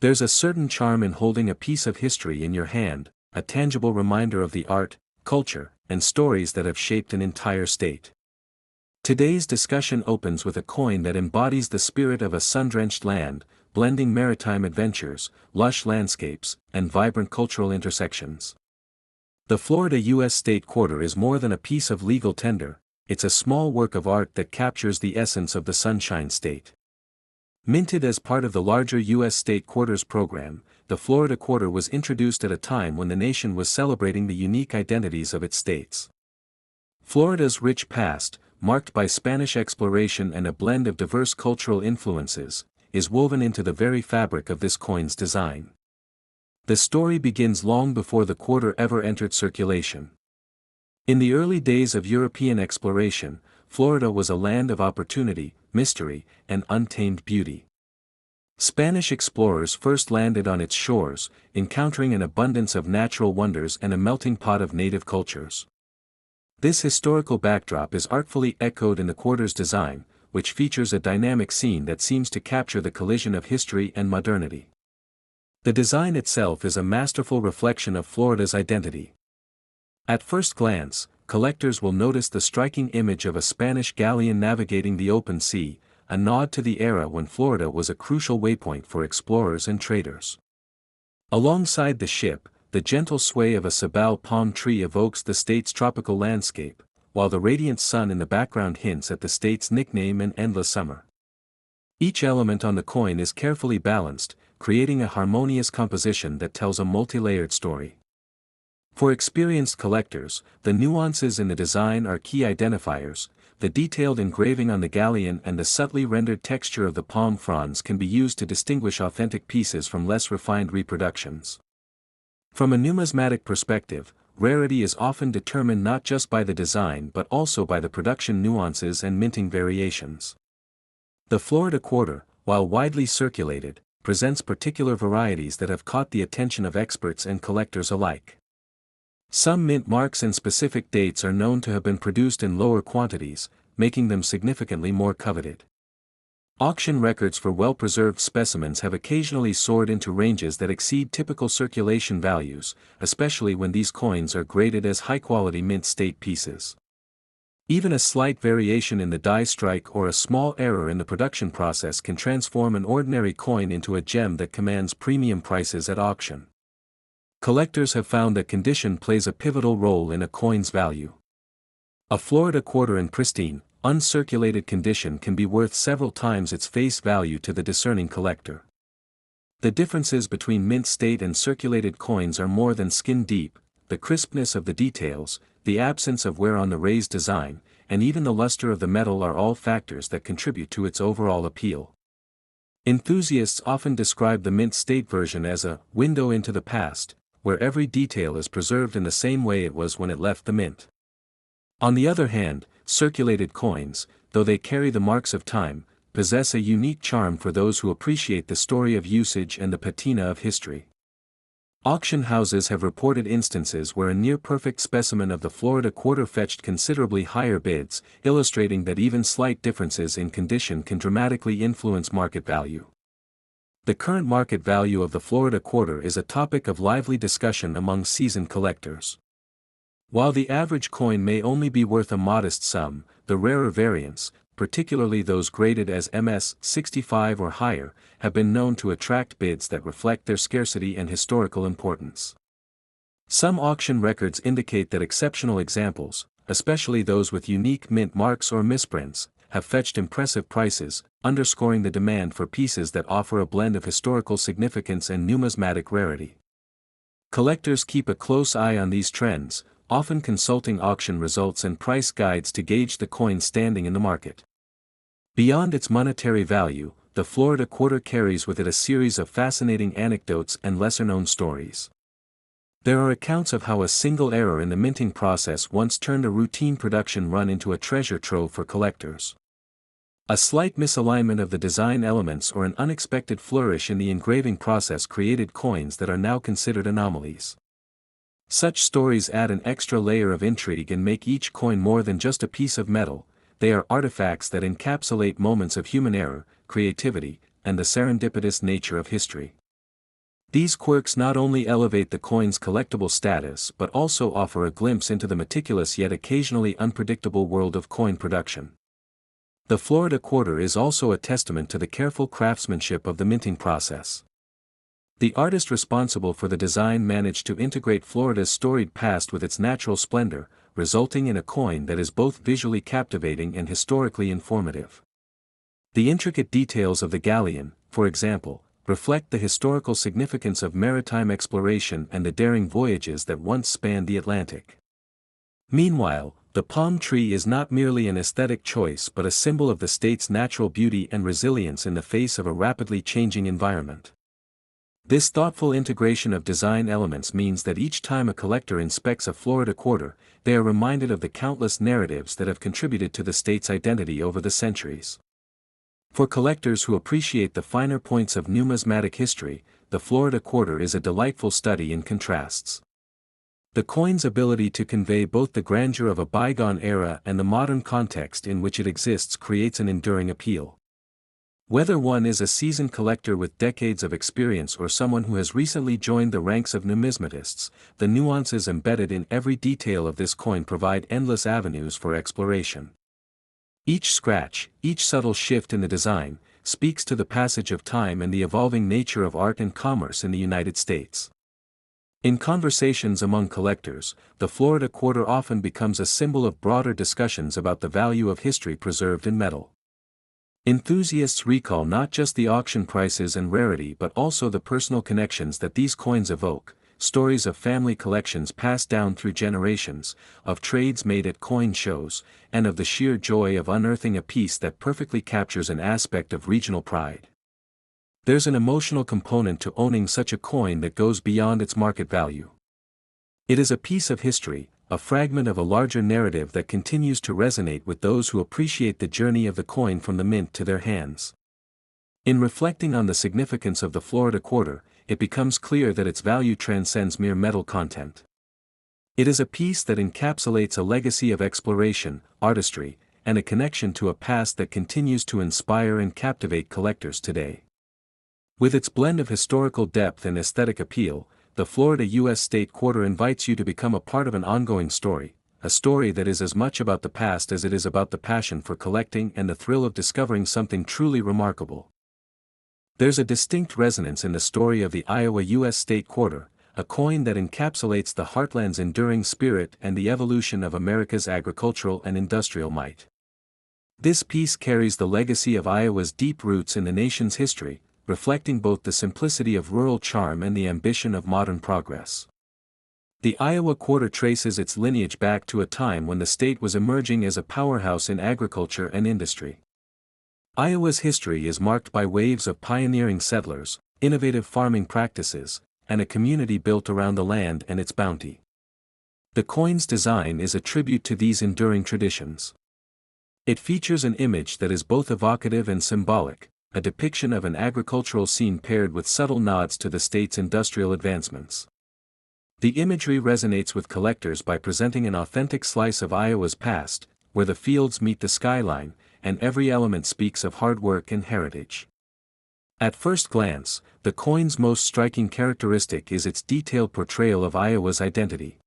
There's a certain charm in holding a piece of history in your hand, a tangible reminder of the art, culture, and stories that have shaped an entire state. Today's discussion opens with a coin that embodies the spirit of a sun-drenched land, blending maritime adventures, lush landscapes, and vibrant cultural intersections. The Florida U.S. State Quarter is more than a piece of legal tender, it's a small work of art that captures the essence of the Sunshine State. Minted as part of the larger U.S. State Quarters program, the Florida Quarter was introduced at a time when the nation was celebrating the unique identities of its states. Florida's rich past, marked by Spanish exploration and a blend of diverse cultural influences, is woven into the very fabric of this coin's design. The story begins long before the quarter ever entered circulation. In the early days of European exploration, Florida was a land of opportunity, mystery, and untamed beauty. Spanish explorers first landed on its shores, encountering an abundance of natural wonders and a melting pot of native cultures. This historical backdrop is artfully echoed in the quarter's design, which features a dynamic scene that seems to capture the collision of history and modernity. The design itself is a masterful reflection of Florida's identity. At first glance, collectors will notice the striking image of a Spanish galleon navigating the open sea, a nod to the era when Florida was a crucial waypoint for explorers and traders. Alongside the ship, the gentle sway of a sabal palm tree evokes the state's tropical landscape, while the radiant sun in the background hints at the state's nickname and endless summer. Each element on the coin is carefully balanced, creating a harmonious composition that tells a multi-layered story. For experienced collectors, the nuances in the design are key identifiers. The detailed engraving on the galleon and the subtly rendered texture of the palm fronds can be used to distinguish authentic pieces from less refined reproductions. From a numismatic perspective, rarity is often determined not just by the design but also by the production nuances and minting variations. The Florida Quarter, while widely circulated, presents particular varieties that have caught the attention of experts and collectors alike. Some mint marks and specific dates are known to have been produced in lower quantities, making them significantly more coveted. Auction records for well-preserved specimens have occasionally soared into ranges that exceed typical circulation values, especially when these coins are graded as high-quality mint state pieces. Even a slight variation in the die strike or a small error in the production process can transform an ordinary coin into a gem that commands premium prices at auction. Collectors have found that condition plays a pivotal role in a coin's value. A Florida quarter in pristine, uncirculated condition can be worth several times its face value to the discerning collector. The differences between mint state and circulated coins are more than skin deep: the crispness of the details, the absence of wear on the raised design, and even the luster of the metal are all factors that contribute to its overall appeal. Enthusiasts often describe the mint state version as a window into the past, where every detail is preserved in the same way it was when it left the mint. On the other hand, circulated coins, though they carry the marks of time, possess a unique charm for those who appreciate the story of usage and the patina of history. Auction houses have reported instances where a near-perfect specimen of the Florida quarter fetched considerably higher bids, illustrating that even slight differences in condition can dramatically influence market value. The current market value of the Florida quarter is a topic of lively discussion among seasoned collectors. While the average coin may only be worth a modest sum, the rarer variants, particularly those graded as MS-65 or higher, have been known to attract bids that reflect their scarcity and historical importance. Some auction records indicate that exceptional examples, especially those with unique mint marks or misprints, have fetched impressive prices, underscoring the demand for pieces that offer a blend of historical significance and numismatic rarity. Collectors keep a close eye on these trends, often consulting auction results and price guides to gauge the coin's standing in the market. Beyond its monetary value, the Florida quarter carries with it a series of fascinating anecdotes and lesser-known stories. There are accounts of how a single error in the minting process once turned a routine production run into a treasure trove for collectors. A slight misalignment of the design elements or an unexpected flourish in the engraving process created coins that are now considered anomalies. Such stories add an extra layer of intrigue and make each coin more than just a piece of metal. They are artifacts that encapsulate moments of human error, creativity, and the serendipitous nature of history. These quirks not only elevate the coin's collectible status but also offer a glimpse into the meticulous yet occasionally unpredictable world of coin production. The Florida quarter is also a testament to the careful craftsmanship of the minting process. The artist responsible for the design managed to integrate Florida's storied past with its natural splendor, resulting in a coin that is both visually captivating and historically informative. The intricate details of the galleon, for example, reflect the historical significance of maritime exploration and the daring voyages that once spanned the Atlantic. Meanwhile, the palm tree is not merely an aesthetic choice but a symbol of the state's natural beauty and resilience in the face of a rapidly changing environment. This thoughtful integration of design elements means that each time a collector inspects a Florida quarter, they are reminded of the countless narratives that have contributed to the state's identity over the centuries. For collectors who appreciate the finer points of numismatic history, the Florida quarter is a delightful study in contrasts. The coin's ability to convey both the grandeur of a bygone era and the modern context in which it exists creates an enduring appeal. Whether one is a seasoned collector with decades of experience or someone who has recently joined the ranks of numismatists, the nuances embedded in every detail of this coin provide endless avenues for exploration. Each scratch, each subtle shift in the design, speaks to the passage of time and the evolving nature of art and commerce in the United States. In conversations among collectors, the Florida quarter often becomes a symbol of broader discussions about the value of history preserved in metal. Enthusiasts recall not just the auction prices and rarity but also the personal connections that these coins evoke, stories of family collections passed down through generations, of trades made at coin shows, and of the sheer joy of unearthing a piece that perfectly captures an aspect of regional pride. There's an emotional component to owning such a coin that goes beyond its market value. It is a piece of history, a fragment of a larger narrative that continues to resonate with those who appreciate the journey of the coin from the mint to their hands. In reflecting on the significance of the Florida quarter, it becomes clear that its value transcends mere metal content. It is a piece that encapsulates a legacy of exploration, artistry, and a connection to a past that continues to inspire and captivate collectors today. With its blend of historical depth and aesthetic appeal, the Florida U.S. State Quarter invites you to become a part of an ongoing story, a story that is as much about the past as it is about the passion for collecting and the thrill of discovering something truly remarkable. There's a distinct resonance in the story of the Iowa U.S. State Quarter, a coin that encapsulates the heartland's enduring spirit and the evolution of America's agricultural and industrial might. This piece carries the legacy of Iowa's deep roots in the nation's history, reflecting both the simplicity of rural charm and the ambition of modern progress. The Iowa quarter traces its lineage back to a time when the state was emerging as a powerhouse in agriculture and industry. Iowa's history is marked by waves of pioneering settlers, innovative farming practices, and a community built around the land and its bounty. The coin's design is a tribute to these enduring traditions. It features an image that is both evocative and symbolic, a depiction of an agricultural scene paired with subtle nods to the state's industrial advancements. The imagery resonates with collectors by presenting an authentic slice of Iowa's past, where the fields meet the skyline, and every element speaks of hard work and heritage. At first glance, the coin's most striking characteristic is its detailed portrayal of Iowa's identity.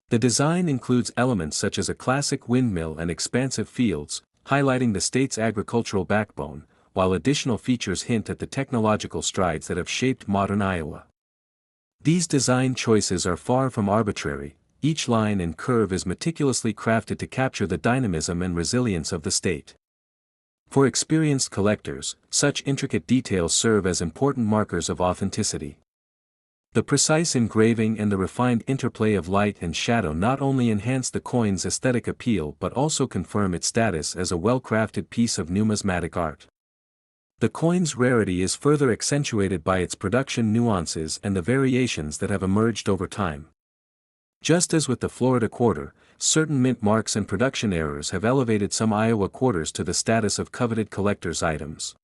The design includes elements such as a classic windmill and expansive fields, highlighting the state's agricultural backbone, while additional features hint at the technological strides that have shaped modern Iowa. These design choices are far from arbitrary. Each line and curve is meticulously crafted to capture the dynamism and resilience of the state. For experienced collectors, such intricate details serve as important markers of authenticity. The precise engraving and the refined interplay of light and shadow not only enhance the coin's aesthetic appeal but also confirm its status as a well-crafted piece of numismatic art. The coin's rarity is further accentuated by its production nuances and the variations that have emerged over time. Just as with the Florida quarter, certain mint marks and production errors have elevated some Iowa quarters to the status of coveted collector's items.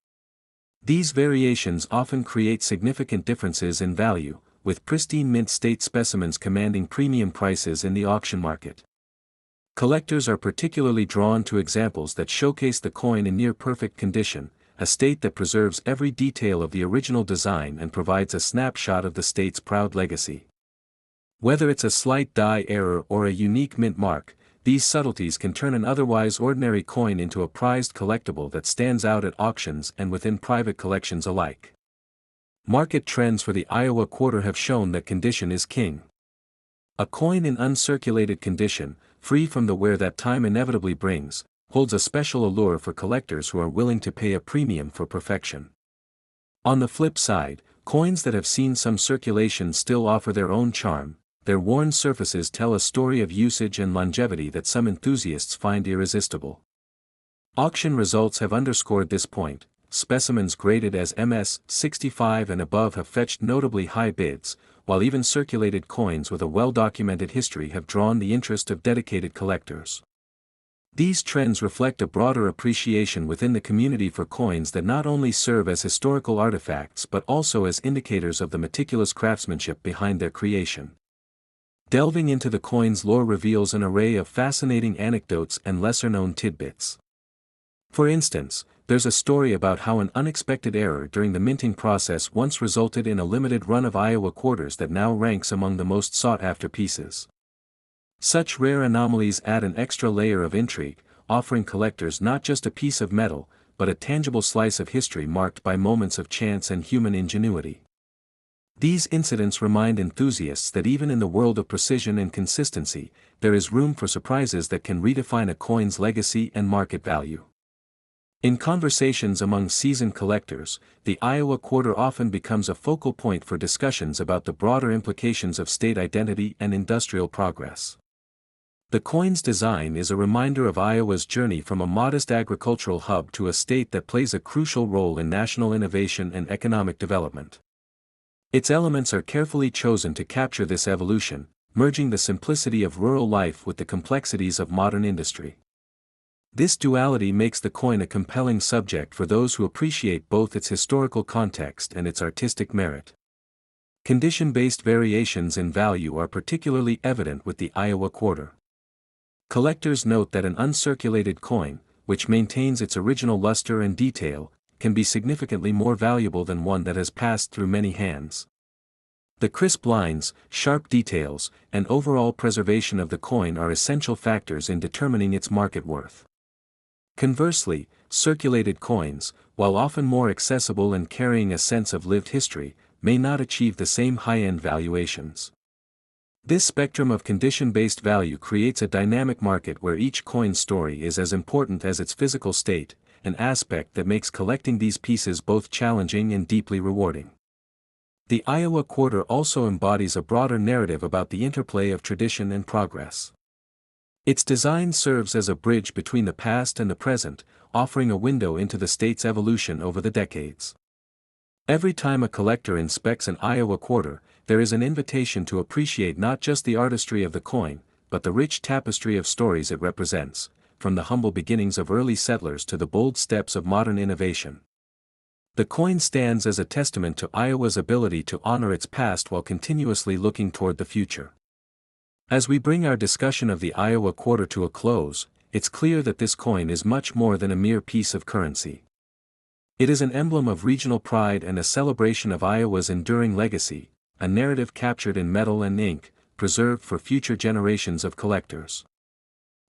These variations often create significant differences in value, with pristine mint state specimens commanding premium prices in the auction market. Collectors are particularly drawn to examples that showcase the coin in near-perfect condition, a state that preserves every detail of the original design and provides a snapshot of the state's proud legacy. Whether it's a slight die error or a unique mint mark, these subtleties can turn an otherwise ordinary coin into a prized collectible that stands out at auctions and within private collections alike. Market trends for the Iowa quarter have shown that condition is king. A coin in uncirculated condition, free from the wear that time inevitably brings, holds a special allure for collectors who are willing to pay a premium for perfection. On the flip side, coins that have seen some circulation still offer their own charm. Their worn surfaces tell a story of usage and longevity that some enthusiasts find irresistible. Auction results have underscored this point. Specimens graded as MS 65 and above have fetched notably high bids, while even circulated coins with a well-documented history have drawn the interest of dedicated collectors. These trends reflect a broader appreciation within the community for coins that not only serve as historical artifacts but also as indicators of the meticulous craftsmanship behind their creation. Delving into the coin's lore reveals an array of fascinating anecdotes and lesser-known tidbits. For instance, there's a story about how an unexpected error during the minting process once resulted in a limited run of Iowa quarters that now ranks among the most sought-after pieces. Such rare anomalies add an extra layer of intrigue, offering collectors not just a piece of metal, but a tangible slice of history marked by moments of chance and human ingenuity. These incidents remind enthusiasts that even in the world of precision and consistency, there is room for surprises that can redefine a coin's legacy and market value. In conversations among seasoned collectors, the Iowa quarter often becomes a focal point for discussions about the broader implications of state identity and industrial progress. The coin's design is a reminder of Iowa's journey from a modest agricultural hub to a state that plays a crucial role in national innovation and economic development. Its elements are carefully chosen to capture this evolution, merging the simplicity of rural life with the complexities of modern industry. This duality makes the coin a compelling subject for those who appreciate both its historical context and its artistic merit. Condition-based variations in value are particularly evident with the Iowa quarter. Collectors note that an uncirculated coin, which maintains its original luster and detail, can be significantly more valuable than one that has passed through many hands. The crisp lines, sharp details, and overall preservation of the coin are essential factors in determining its market worth. Conversely, circulated coins, while often more accessible and carrying a sense of lived history, may not achieve the same high-end valuations. This spectrum of condition-based value creates a dynamic market where each coin's story is as important as its physical state, an aspect that makes collecting these pieces both challenging and deeply rewarding. The Iowa quarter also embodies a broader narrative about the interplay of tradition and progress. Its design serves as a bridge between the past and the present, offering a window into the state's evolution over the decades. Every time a collector inspects an Iowa quarter, there is an invitation to appreciate not just the artistry of the coin, but the rich tapestry of stories it represents, from the humble beginnings of early settlers to the bold steps of modern innovation. The coin stands as a testament to Iowa's ability to honor its past while continuously looking toward the future. As we bring our discussion of the Iowa quarter to a close, it's clear that this coin is much more than a mere piece of currency. It is an emblem of regional pride and a celebration of Iowa's enduring legacy, a narrative captured in metal and ink, preserved for future generations of collectors.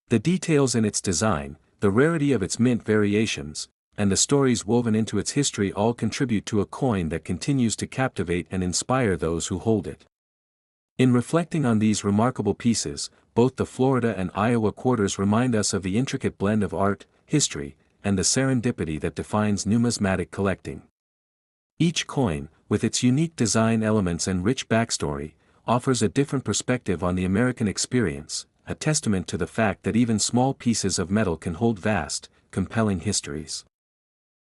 The details in its design, the rarity of its mint variations, and the stories woven into its history all contribute to a coin that continues to captivate and inspire those who hold it. In reflecting on these remarkable pieces, both the Florida and Iowa quarters remind us of the intricate blend of art, history, and the serendipity that defines numismatic collecting. Each coin, with its unique design elements and rich backstory, offers a different perspective on the American experience, a testament to the fact that even small pieces of metal can hold vast, compelling histories.